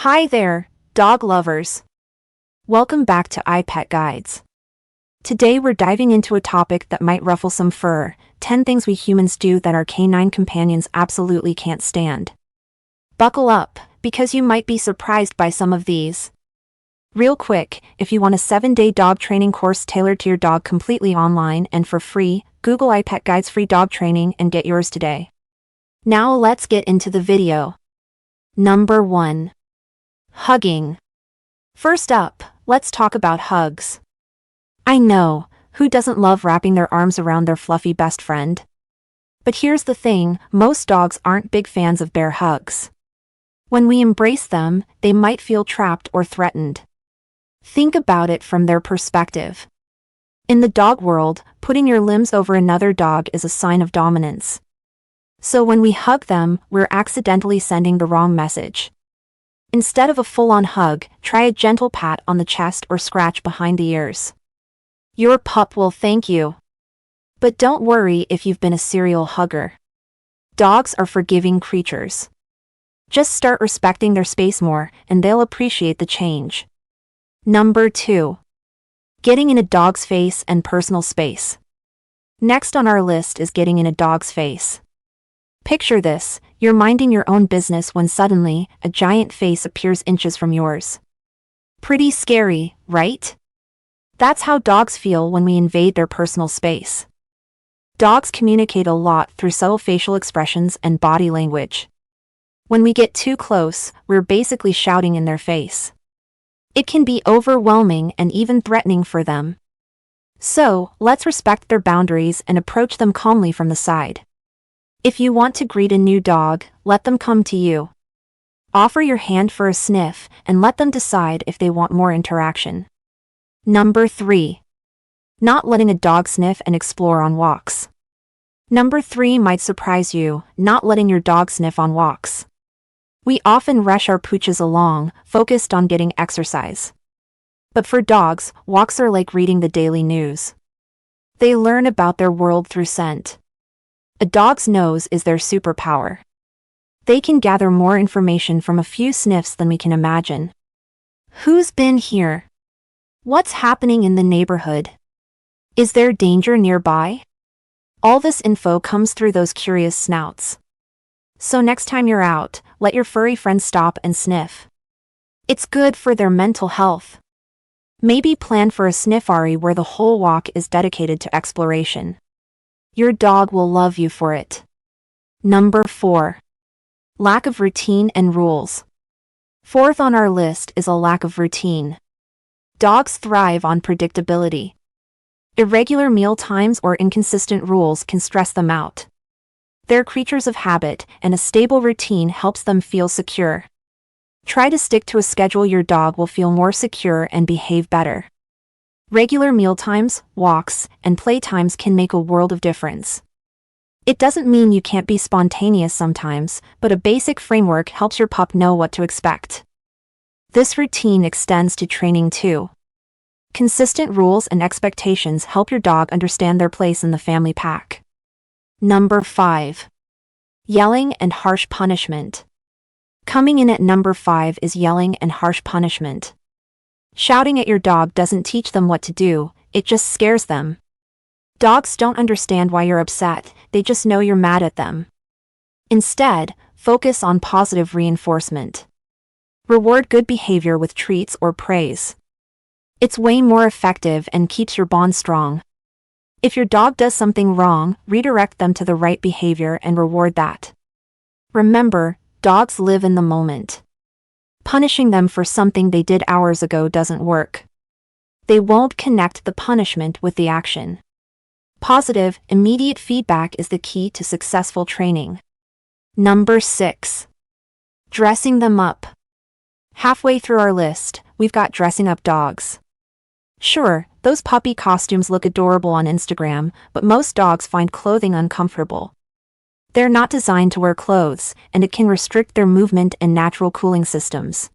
Hi there, dog lovers. Welcome back to Ipet Guides. Today we're diving into a topic that might ruffle some fur: 10 things we humans do that our canine companions absolutely can't stand. Buckle up, because you might be surprised by some of these. Real quick, if you want a 7-day dog training course tailored to your dog completely online and for free, Google Ipet Guides free dog training and get yours today. Now let's get into the video. Number 1. Hugging. First up, let's talk about hugs. I know, who doesn't love wrapping their arms around their fluffy best friend? But here's the thing, most dogs aren't big fans of bear hugs. When we embrace them, they might feel trapped or threatened. Think about it from their perspective. In the dog world, putting your limbs over another dog is a sign of dominance. So when we hug them, we're accidentally sending the wrong message. Instead of a full-on hug, try a gentle pat on the chest or scratch behind the ears. Your pup will thank you. But don't worry if you've been a serial hugger. Dogs are forgiving creatures. Just start respecting their space more, and they'll appreciate the change. Number 2. Getting in a dog's face and personal space. Next on our list is getting in a dog's face. Picture this, you're minding your own business when suddenly, a giant face appears inches from yours. Pretty scary, right? That's how dogs feel when we invade their personal space. Dogs communicate a lot through subtle facial expressions and body language. When we get too close, we're basically shouting in their face. It can be overwhelming and even threatening for them. So, let's respect their boundaries and approach them calmly from the side. If you want to greet a new dog, let them come to you. Offer your hand for a sniff, and let them decide if they want more interaction. Number 3. Not letting a dog sniff and explore on walks. Number 3 might surprise you, not letting your dog sniff on walks. We often rush our pooches along, focused on getting exercise. But for dogs, walks are like reading the daily news. They learn about their world through scent. A dog's nose is their superpower. They can gather more information from a few sniffs than we can imagine. Who's been here? What's happening in the neighborhood? Is there danger nearby? All this info comes through those curious snouts. So next time you're out, let your furry friends stop and sniff. It's good for their mental health. Maybe plan for a sniffari where the whole walk is dedicated to exploration. Your dog will love you for it. Number 4. Lack of routine and rules. Fourth on our list is a lack of routine. Dogs thrive on predictability. Irregular meal times or inconsistent rules can stress them out. They're creatures of habit, and a stable routine helps them feel secure. Try to stick to a schedule. Your dog will feel more secure and behave better. Regular mealtimes, walks, and playtimes can make a world of difference. It doesn't mean you can't be spontaneous sometimes, but a basic framework helps your pup know what to expect. This routine extends to training too. Consistent rules and expectations help your dog understand their place in the family pack. Number 5. Yelling and harsh punishment. Coming in at number 5 is yelling and harsh punishment. Shouting at your dog doesn't teach them what to do, it just scares them. Dogs don't understand why you're upset, they just know you're mad at them. Instead, focus on positive reinforcement. Reward good behavior with treats or praise. It's way more effective and keeps your bond strong. If your dog does something wrong, redirect them to the right behavior and reward that. Remember, dogs live in the moment. Punishing them for something they did hours ago doesn't work. They won't connect the punishment with the action. Positive, immediate feedback is the key to successful training. Number 6. Dressing them up. Halfway through our list, we've got dressing up dogs. Sure, those puppy costumes look adorable on Instagram, but most dogs find clothing uncomfortable. They're not designed to wear clothes, and it can restrict their movement and natural cooling systems.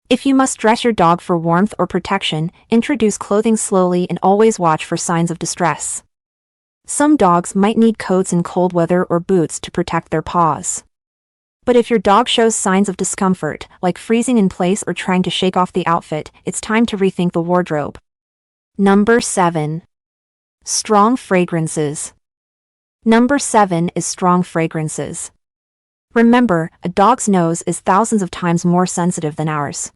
If you must dress your dog for warmth or protection, introduce clothing slowly and always watch for signs of distress. Some dogs might need coats in cold weather or boots to protect their paws. But if your dog shows signs of discomfort, like freezing in place or trying to shake off the outfit, it's time to rethink the wardrobe. Number 7. Strong fragrances. Number 7 is strong fragrances. Remember, a dog's nose is thousands of times more sensitive than ours.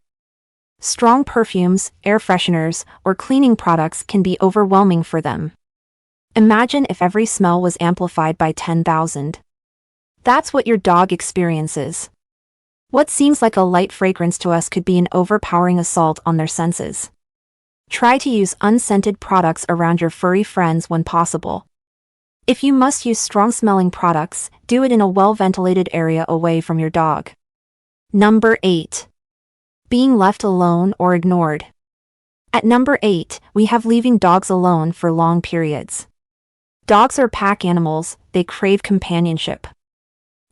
Strong perfumes, air fresheners, or cleaning products can be overwhelming for them. Imagine if every smell was amplified by 10,000. That's what your dog experiences. What seems like a light fragrance to us could be an overpowering assault on their senses. Try to use unscented products around your furry friends when possible. If you must use strong-smelling products, do it in a well-ventilated area away from your dog. Number 8. Being left alone or ignored. At number 8, we have leaving dogs alone for long periods. Dogs are pack animals, they crave companionship.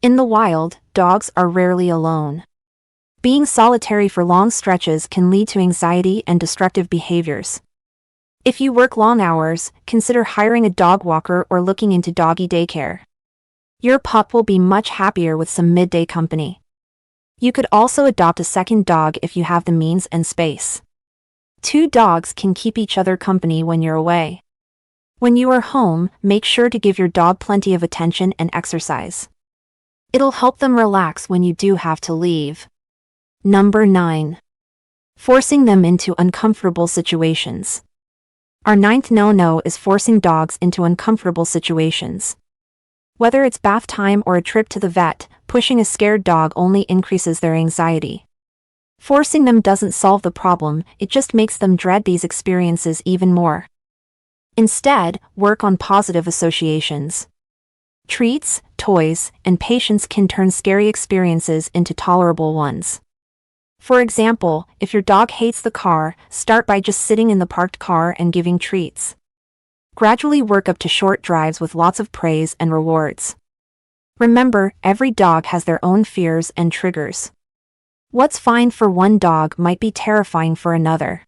In the wild, dogs are rarely alone. Being solitary for long stretches can lead to anxiety and destructive behaviors. If you work long hours, consider hiring a dog walker or looking into doggy daycare. Your pup will be much happier with some midday company. You could also adopt a second dog if you have the means and space. 2 dogs can keep each other company when you're away. When you are home, make sure to give your dog plenty of attention and exercise. It'll help them relax when you do have to leave. Number 9. Forcing them into uncomfortable situations. Our 9th no-no is forcing dogs into uncomfortable situations. Whether it's bath time or a trip to the vet, pushing a scared dog only increases their anxiety. Forcing them doesn't solve the problem, it just makes them dread these experiences even more. Instead, work on positive associations. Treats, toys, and patience can turn scary experiences into tolerable ones. For example, if your dog hates the car, start by just sitting in the parked car and giving treats. Gradually work up to short drives with lots of praise and rewards. Remember, every dog has their own fears and triggers. What's fine for one dog might be terrifying for another.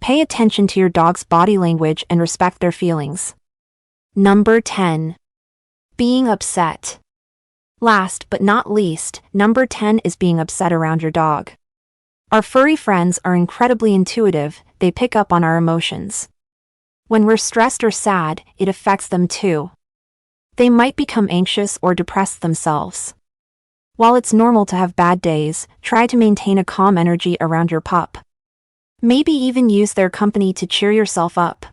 Pay attention to your dog's body language and respect their feelings. Number 10. Being upset. Last but not least, number 10 is being upset around your dog. Our furry friends are incredibly intuitive, they pick up on our emotions. When we're stressed or sad, it affects them too. They might become anxious or depressed themselves. While it's normal to have bad days, try to maintain a calm energy around your pup. Maybe even use their company to cheer yourself up.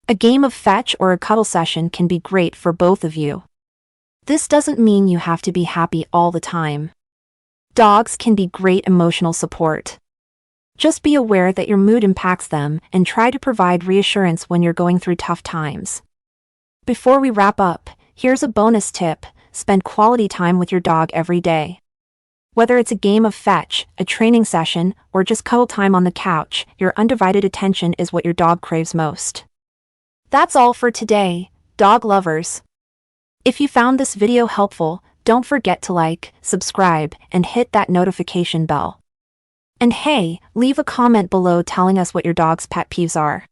A game of fetch or a cuddle session can be great for both of you. This doesn't mean you have to be happy all the time. Dogs can be great emotional support. Just be aware that your mood impacts them and try to provide reassurance when you're going through tough times. Before we wrap up, here's a bonus tip: spend quality time with your dog every day. Whether it's a game of fetch, a training session, or just cuddle time on the couch, your undivided attention is what your dog craves most. That's all for today, dog lovers. If you found this video helpful, don't forget to like, subscribe, and hit that notification bell. And hey, leave a comment below telling us what your dog's pet peeves are.